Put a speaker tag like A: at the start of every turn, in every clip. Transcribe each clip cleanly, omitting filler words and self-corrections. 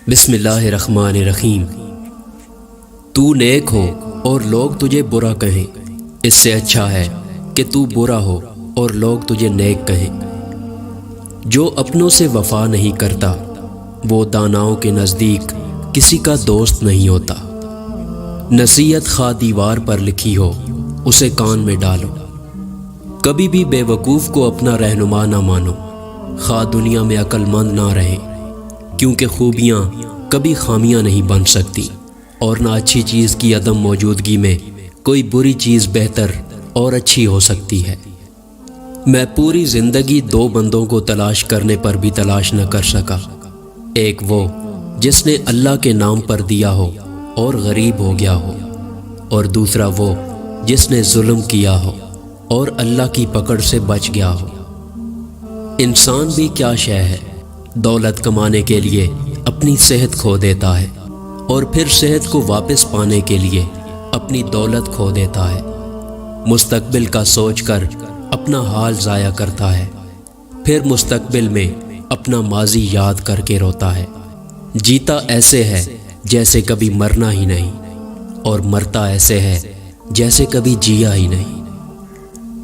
A: بسم اللہ الرحمن الرحیم۔ تو نیک ہو اور لوگ تجھے برا کہیں، اس سے اچھا ہے کہ تو برا ہو اور لوگ تجھے نیک کہیں۔ جو اپنوں سے وفا نہیں کرتا وہ داناؤں کے نزدیک کسی کا دوست نہیں ہوتا۔ نصیحت خواہ دیوار پر لکھی ہو اسے کان میں ڈالو۔ کبھی بھی بے وقوف کو اپنا رہنما نہ مانو، خواہ دنیا میں عقل مند نہ رہے، کیونکہ خوبیاں کبھی خامیاں نہیں بن سکتی، اور نہ اچھی چیز کی عدم موجودگی میں کوئی بری چیز بہتر اور اچھی ہو سکتی ہے۔ میں پوری زندگی دو بندوں کو تلاش کرنے پر بھی تلاش نہ کر سکا، ایک وہ جس نے اللہ کے نام پر دیا ہو اور غریب ہو گیا ہو، اور دوسرا وہ جس نے ظلم کیا ہو اور اللہ کی پکڑ سے بچ گیا ہو۔ انسان بھی کیا شے ہے، دولت کمانے کے لیے اپنی صحت کھو دیتا ہے، اور پھر صحت کو واپس پانے کے لیے اپنی دولت کھو دیتا ہے۔ مستقبل کا سوچ کر اپنا حال ضائع کرتا ہے، پھر مستقبل میں اپنا ماضی یاد کر کے روتا ہے۔ جیتا ایسے ہے جیسے کبھی مرنا ہی نہیں، اور مرتا ایسے ہے جیسے کبھی جیا ہی نہیں۔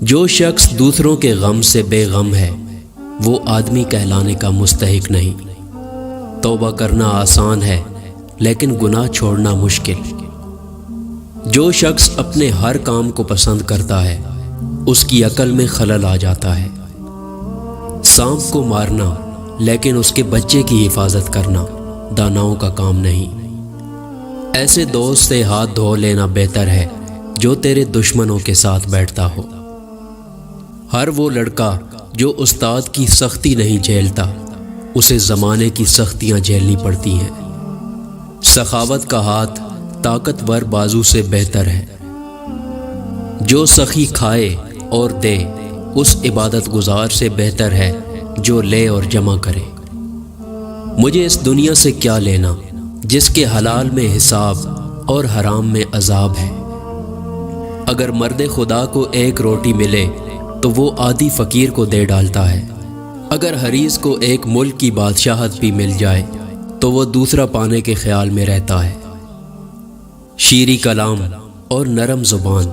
A: جو شخص دوسروں کے غم سے بے غم ہے وہ آدمی کہلانے کا مستحق نہیں۔ توبہ کرنا آسان ہے لیکن گناہ چھوڑنا مشکل۔ جو شخص اپنے ہر کام کو پسند کرتا ہے اس کی عقل میں خلل آ جاتا ہے۔ سانپ کو مارنا لیکن اس کے بچے کی حفاظت کرنا داناؤں کا کام نہیں۔ ایسے دوست سے ہاتھ دھو لینا بہتر ہے جو تیرے دشمنوں کے ساتھ بیٹھتا ہو۔ ہر وہ لڑکا جو استاد کی سختی نہیں جھیلتا اسے زمانے کی سختیاں جھیلنی پڑتی ہیں۔ سخاوت کا ہاتھ طاقتور بازو سے بہتر ہے۔ جو سخی کھائے اور دے اس عبادت گزار سے بہتر ہے جو لے اور جمع کرے۔ مجھے اس دنیا سے کیا لینا جس کے حلال میں حساب اور حرام میں عذاب ہے۔ اگر مرد خدا کو ایک روٹی ملے تو وہ عادی فقیر کو دے ڈالتا ہے۔ اگر حریص کو ایک ملک کی بادشاہت بھی مل جائے تو وہ دوسرا پانے کے خیال میں رہتا ہے۔ شیریں کلام اور نرم زبان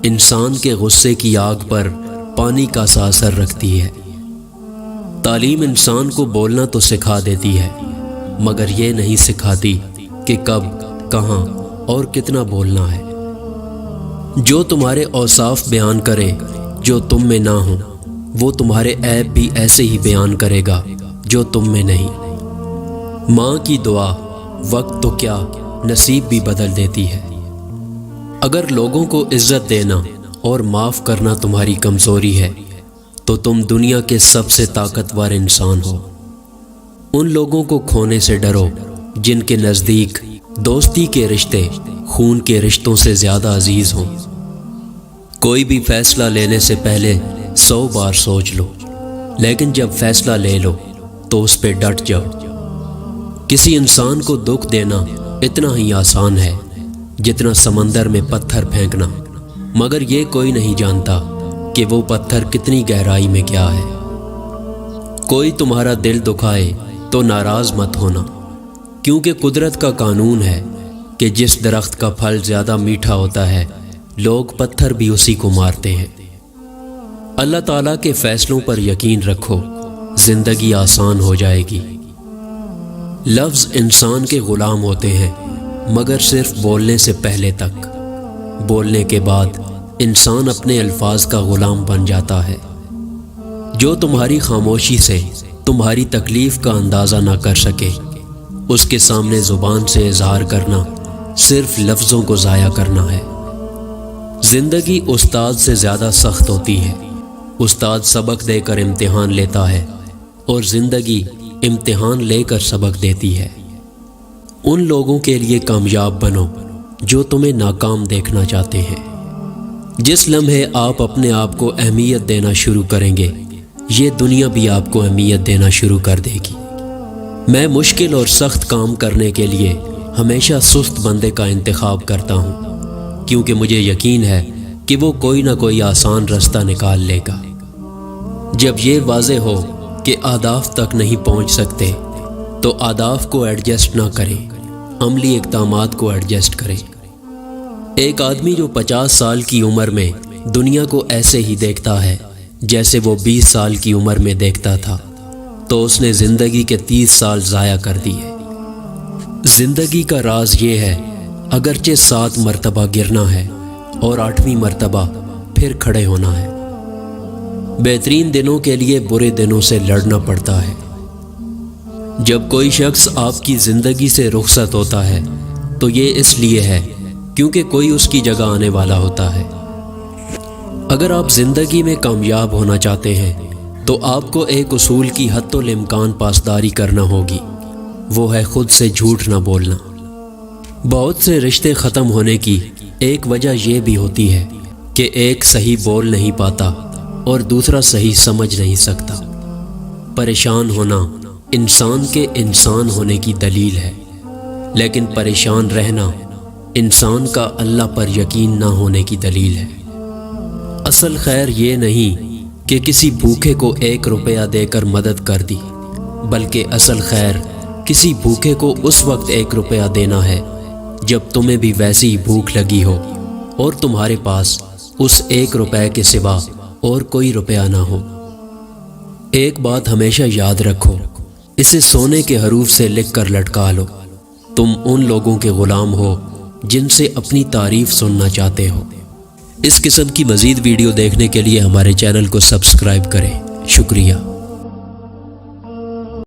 A: انسان کے غصے کی آگ پر پانی کا سا اثر رکھتی ہے۔ تعلیم انسان کو بولنا تو سکھا دیتی ہے مگر یہ نہیں سکھاتی کہ کب، کہاں اور کتنا بولنا ہے۔ جو تمہارے اوصاف بیان کرے جو تم میں نہ ہوں وہ تمہارے عیب بھی ایسے ہی بیان کرے گا جو تم میں نہیں۔ ماں کی دعا وقت تو کیا نصیب بھی بدل دیتی ہے۔ اگر لوگوں کو عزت دینا اور معاف کرنا تمہاری کمزوری ہے تو تم دنیا کے سب سے طاقتور انسان ہو۔ ان لوگوں کو کھونے سے ڈرو جن کے نزدیک دوستی کے رشتے خون کے رشتوں سے زیادہ عزیز ہوں۔ کوئی بھی فیصلہ لینے سے پہلے 100 بار سوچ لو، لیکن جب فیصلہ لے لو تو اس پہ ڈٹ جاؤ۔ کسی انسان کو دکھ دینا اتنا ہی آسان ہے جتنا سمندر میں پتھر پھینکنا، مگر یہ کوئی نہیں جانتا کہ وہ پتھر کتنی گہرائی میں کیا ہے۔ کوئی تمہارا دل دکھائے تو ناراض مت ہونا، کیونکہ قدرت کا قانون ہے کہ جس درخت کا پھل زیادہ میٹھا ہوتا ہے لوگ پتھر بھی اسی کو مارتے ہیں۔ اللہ تعالیٰ کے فیصلوں پر یقین رکھو، زندگی آسان ہو جائے گی۔ لفظ انسان کے غلام ہوتے ہیں مگر صرف بولنے سے پہلے تک، بولنے کے بعد انسان اپنے الفاظ کا غلام بن جاتا ہے۔ جو تمہاری خاموشی سے تمہاری تکلیف کا اندازہ نہ کر سکے اس کے سامنے زبان سے اظہار کرنا صرف لفظوں کو ضائع کرنا ہے۔ زندگی استاد سے زیادہ سخت ہوتی ہے۔ استاد سبق دے کر امتحان لیتا ہے اور زندگی امتحان لے کر سبق دیتی ہے۔ ان لوگوں کے لیے کامیاب بنو جو تمہیں ناکام دیکھنا چاہتے ہیں۔ جس لمحے آپ اپنے آپ کو اہمیت دینا شروع کریں گے یہ دنیا بھی آپ کو اہمیت دینا شروع کر دے گی۔ میں مشکل اور سخت کام کرنے کے لیے ہمیشہ سست بندے کا انتخاب کرتا ہوں، کیونکہ مجھے یقین ہے کہ وہ کوئی نہ کوئی آسان راستہ نکال لے گا۔ جب یہ واضح ہو کہ اہداف تک نہیں پہنچ سکتے تو اہداف کو ایڈجسٹ نہ کریں، عملی اقدامات کو ایڈجسٹ کریں۔ ایک آدمی جو 50 سال کی عمر میں دنیا کو ایسے ہی دیکھتا ہے جیسے وہ 20 سال کی عمر میں دیکھتا تھا، تو اس نے زندگی کے 30 سال ضائع کر دیے۔ زندگی کا راز یہ ہے، اگرچہ 7 مرتبہ گرنا ہے اور 8ویں مرتبہ پھر کھڑے ہونا ہے۔ بہترین دنوں کے لیے برے دنوں سے لڑنا پڑتا ہے۔ جب کوئی شخص آپ کی زندگی سے رخصت ہوتا ہے تو یہ اس لیے ہے کیونکہ کوئی اس کی جگہ آنے والا ہوتا ہے۔ اگر آپ زندگی میں کامیاب ہونا چاہتے ہیں تو آپ کو ایک اصول کی حتی الامکان پاسداری کرنا ہوگی، وہ ہے خود سے جھوٹ نہ بولنا۔ بہت سے رشتے ختم ہونے کی ایک وجہ یہ بھی ہوتی ہے کہ ایک صحیح بول نہیں پاتا اور دوسرا صحیح سمجھ نہیں سکتا۔ پریشان ہونا انسان کے انسان ہونے کی دلیل ہے، لیکن پریشان رہنا انسان کا اللہ پر یقین نہ ہونے کی دلیل ہے۔ اصل خیر یہ نہیں کہ کسی بھوکے کو 1 روپیہ دے کر مدد کر دی، بلکہ اصل خیر کسی بھوکے کو اس وقت 1 روپیہ دینا ہے جب تمہیں بھی ویسی ہی بھوک لگی ہو اور تمہارے پاس اس 1 روپے کے سوا اور کوئی روپیہ نہ ہو۔ ایک بات ہمیشہ یاد رکھو، اسے سونے کے حروف سے لکھ کر لٹکا لو، تم ان لوگوں کے غلام ہو جن سے اپنی تعریف سننا چاہتے ہو۔ اس قسم کی مزید ویڈیو دیکھنے کے لیے ہمارے چینل کو سبسکرائب کریں۔ شکریہ۔